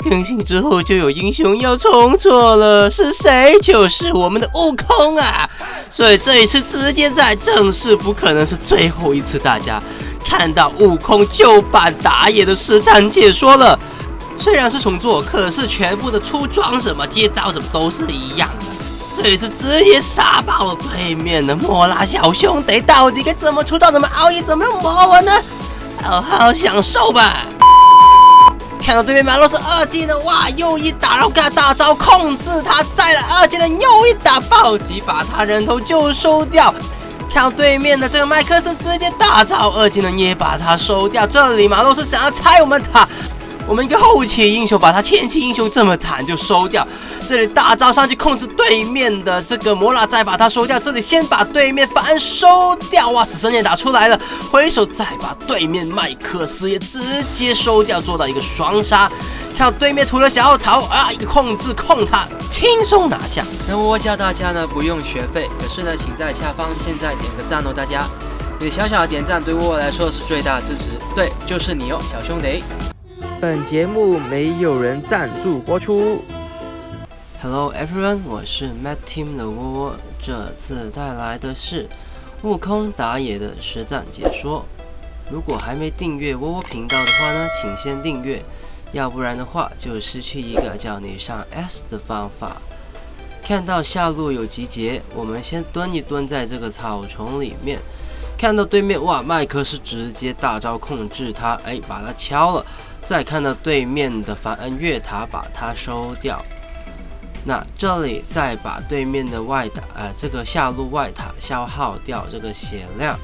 更新之后就有英雄要重做了，是谁？就是我们的悟空啊！所以这一次直接在正式不可能是最后一次大家看到悟空旧版打野的实战解说了。虽然是重做，可是全部的出装什么接招什么都是一样的。这一次直接杀爆了对面的莫拉小兄弟，到底该怎么出招，怎么熬夜，怎么磨完呢？好好享受吧！看到对面马洛斯2技能，哇，又一打，然后跟他大招控制他，再来2技能又一打暴击，把他人头就收掉。看到对面的这个麦克斯直接大招2技能也把他收掉。这里马洛斯想要拆我们塔，我们一个后期英雄把他前期英雄这么坦就收掉。这里大招上去控制对面的这个摩拉，再把他收掉。这里先把对面反收掉，哇，死神也打出来了，回手再把对面麦克斯也直接收掉，做到一个双杀。看到对面涂了小桃啊，一个控制控他，轻松拿下。那我教大家呢不用学费，可是呢，请在下方现在点个赞哦，大家，你的小小的点赞对我来说是最大的支持，对，就是你哦，小兄弟。本节目没有人赞助播出。Hello everyone， 我是 Mad Team 的窝窝，这次带来的是悟空打野的实战解说。如果还没订阅窝窝频道的话呢，请先订阅，要不然的话就失去一个叫你上 S 的方法。看到下路有集结，我们先蹲一蹲在这个草丛里面。看到对面，哇，麦克是直接大招控制他，把他敲了。再看到对面的凡恩越塔把他收掉。那这里再把对面的这个下路外塔消耗掉这个血量，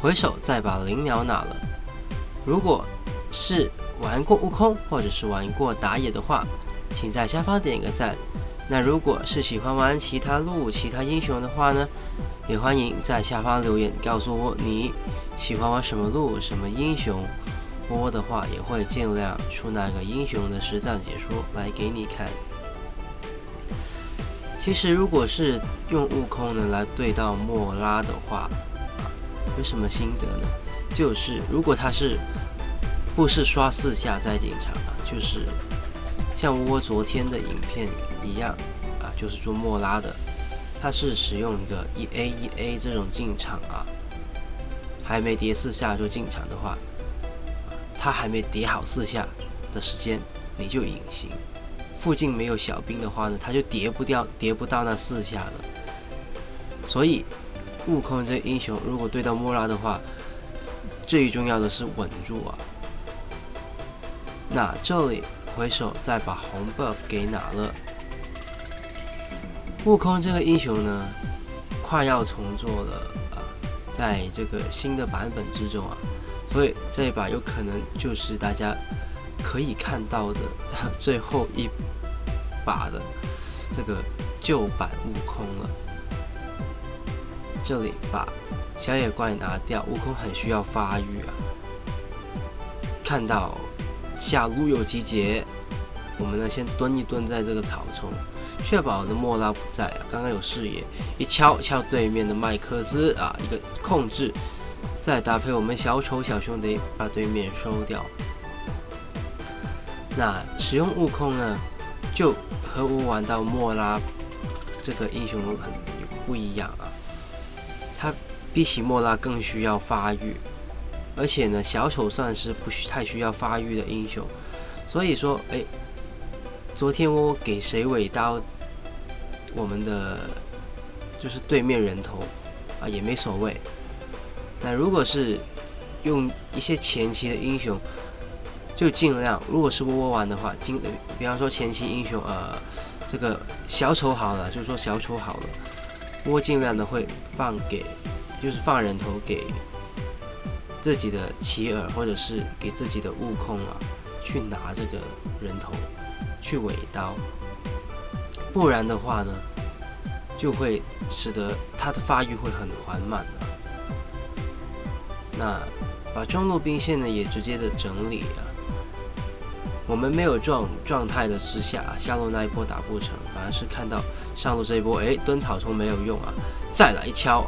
回手再把灵鸟拿了。如果是玩过悟空或者是玩过打野的话，请在下方点个赞。那如果是喜欢玩其他路其他英雄的话呢，也欢迎在下方留言告诉我你喜欢玩什么路什么英雄。播的话也会尽量出那个英雄的实战解说来给你看。其实如果是用悟空呢来对到莫拉的话，有什么心得呢？就是如果他不是刷4下再进场就是像我昨天的影片一样就是做莫拉的，他是使用一个1A 这种进场还没叠4下就进场的话，他还没叠好4下的时间你就隐形，附近没有小兵的话呢，他就叠不到那4下了。所以悟空这个英雄如果对到莫拉的话，最重要的是稳住那这里回手再把红 buff 给拿了。悟空这个英雄呢快要重做了在这个新的版本之中所以这一把有可能就是大家可以看到的最后一把的这个旧版悟空了。这里把小野怪拿掉，悟空很需要发育看到下路有集结，我们呢先蹲一蹲在这个草丛，确保我的莫拉不在刚刚有视野，一敲对面的麦克斯一个控制。再搭配我们小丑小兄弟把对面收掉。那使用悟空呢，就和我玩到莫拉这个英雄很不一样他比起莫拉更需要发育，而且呢，小丑算是不太需要发育的英雄，所以说，昨天我给谁尾刀，我们的就是对面人头也没所谓。那如果是用一些前期的英雄，就尽量，如果是窝玩的话，比方说前期英雄这个小丑好了，就说小丑好了，窝尽量的会放人头给自己的奇尔或者是给自己的悟空去拿这个人头去尾刀，不然的话呢，就会使得他的发育会很缓慢那把中路兵线呢也直接的整理我们没有状态的之下下路那一波打不成，反而是看到上路这一波蹲草丛没有用再来一敲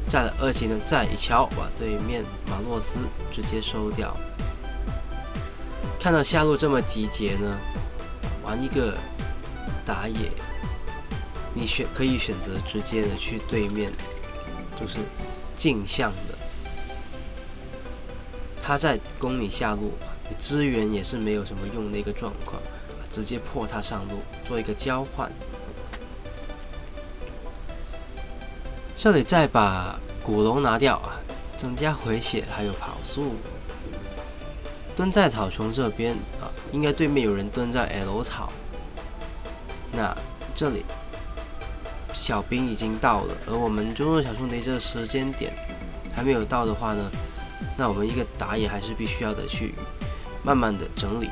再来2技能再一敲把对面马洛斯直接收掉。看到下路这么集结呢，玩一个打野，你可以选择直接的去对面，就是镜像的，他在攻你下路，你支援也是没有什么用的一个状况，直接破他上路做一个交换。这里再把古龙拿掉啊，增加回血还有跑速。蹲在草丛这边啊，应该对面有人蹲在 L 草。那这里小兵已经到了，而我们中路小兄弟这个时间点还没有到的话呢，那我们一个打野还是必须要的去慢慢的整理，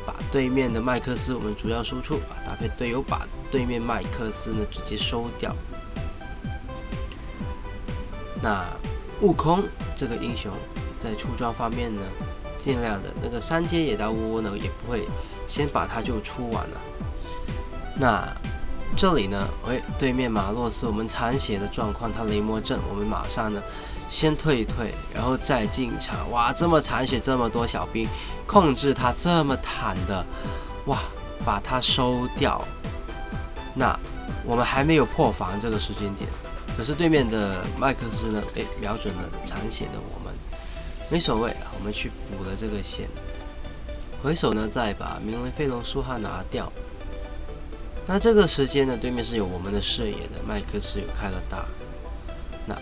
把对面的麦克斯我们主要输出搭配队友把对面麦克斯呢直接收掉。那悟空这个英雄在出装方面呢，尽量的那个3阶野刀窝呢也不会先把它就出完了。那这里呢，对面马洛斯我们残血的状况，他雷魔阵，我们马上呢先退一退，然后再进场。哇，这么残血，这么多小兵，控制他这么坦的，哇，把他收掉。那我们还没有破防这个时间点，可是对面的麦克斯呢，瞄准了残血的我们，没所谓，我们去补了这个线。回手呢，再把鸣人飞龙苏汉拿掉。那这个时间呢，对面是有我们的视野的，麦克斯有开了大。那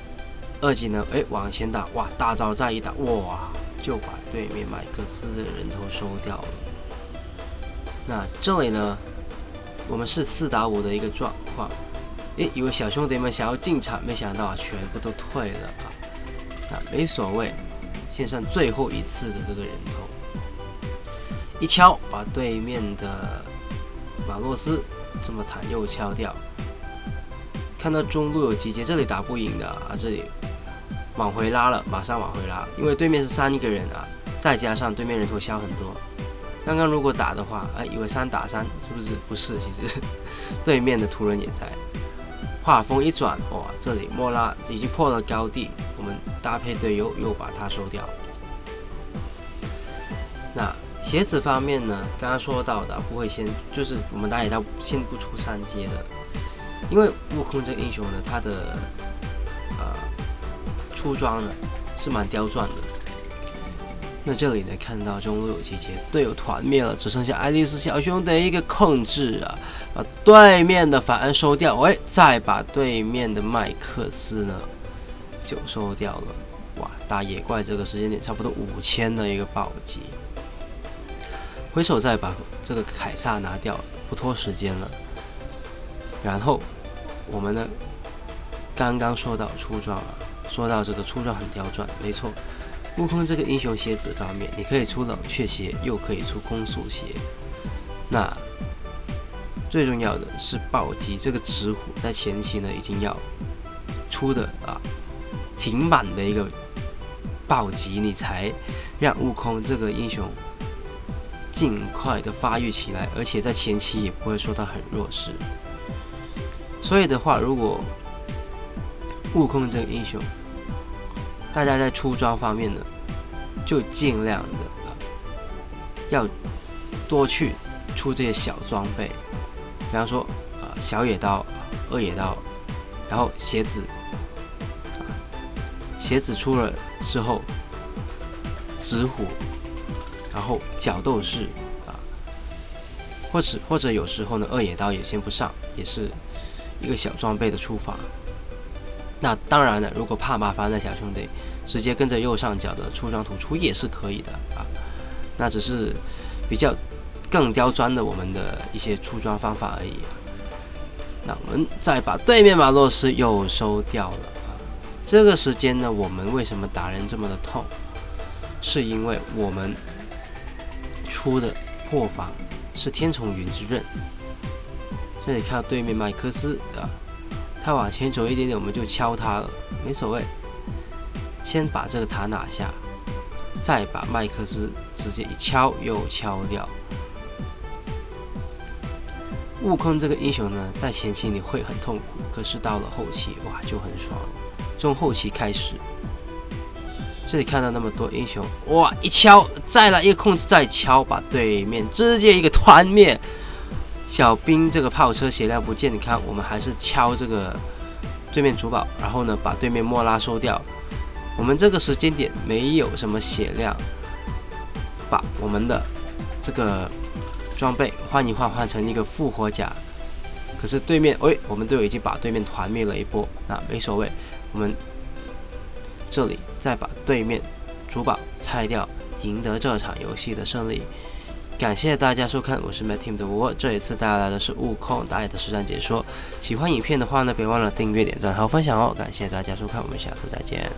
2级呢，往前打，哇，大招再一打，哇，就把对面麦克斯的人头收掉了。那这里呢，我们是4打5的一个状况。以为小兄弟们想要进场，没想到全部都退了啊。那没所谓，线上最后一次的这个人头，一敲把对面的马洛斯这么坦又敲掉。看到中路有集结，这里打不赢的啊，这里往回拉了，马上往回拉，因为对面是3个人啊，再加上对面人头消很多。刚刚如果打的话，以为3打3，是不是？不是，其实对面的图人也在。画风一转，哇，这里莫拉已经破了高地，我们搭配队友又把它收掉。那鞋子方面呢，刚刚说到的不会先，就是我们打野刀先不出3阶的，因为悟空这个英雄呢，他的出装呢是蛮刁钻的。那这里呢，看到中路有集结，队友团灭了，只剩下爱丽丝小兄的一个控制啊，把对面的反恩收掉，再把对面的麦克斯呢就收掉了。哇，打野怪这个时间点差不多5000的一个暴击，回手再把这个凯撒拿掉，不拖时间了。然后我们呢，刚刚说到出装啊，说到这个出装很刁钻，没错。悟空这个英雄鞋子方面，你可以出冷却鞋，又可以出攻速鞋。那最重要的是暴击，这个直虎在前期呢已经要出的挺满的一个暴击，你才让悟空这个英雄尽快的发育起来，而且在前期也不会说他很弱势。所以的话，如果悟空这个英雄，大家在出装方面呢，就尽量的要多去出这些小装备，比方说小野刀、2野刀，然后鞋子，鞋子出了之后，直虎，然后角斗士或者有时候呢2野刀也先不上，也是一个小装备的出法。那当然了，如果怕麻烦的小兄弟，直接跟着右上角的出装图出也是可以的那只是比较更刁钻的我们的一些出装方法而已那我们再把对面马洛斯又收掉了这个时间呢，我们为什么打人这么的痛？是因为我们出的破防是天丛云之刃。这里看到对面麦克斯他往前走一点点，我们就敲他了，没所谓。先把这个塔拿下，再把麦克斯直接一敲又敲掉。悟空这个英雄呢，在前期你会很痛苦，可是到了后期，哇，就很爽了。从后期开始，这里看到那么多英雄，哇！一敲，再来一个控制，再敲，把对面直接一个团灭。小兵这个炮车血量不健康，我们还是敲这个对面主堡，然后呢把对面莫拉收掉。我们这个时间点没有什么血量，把我们的这个装备换一换成一个复活甲。可是对面，我们队友已经把对面团灭了一波，那没所谓，我们这里再把对面主堡拆掉，赢得这场游戏的胜利。感谢大家收看，我是 MadTeam 的我，这一次带来的是悟空打野的实战解说。喜欢影片的话呢，别忘了订阅、点赞和分享哦。感谢大家收看，我们下次再见。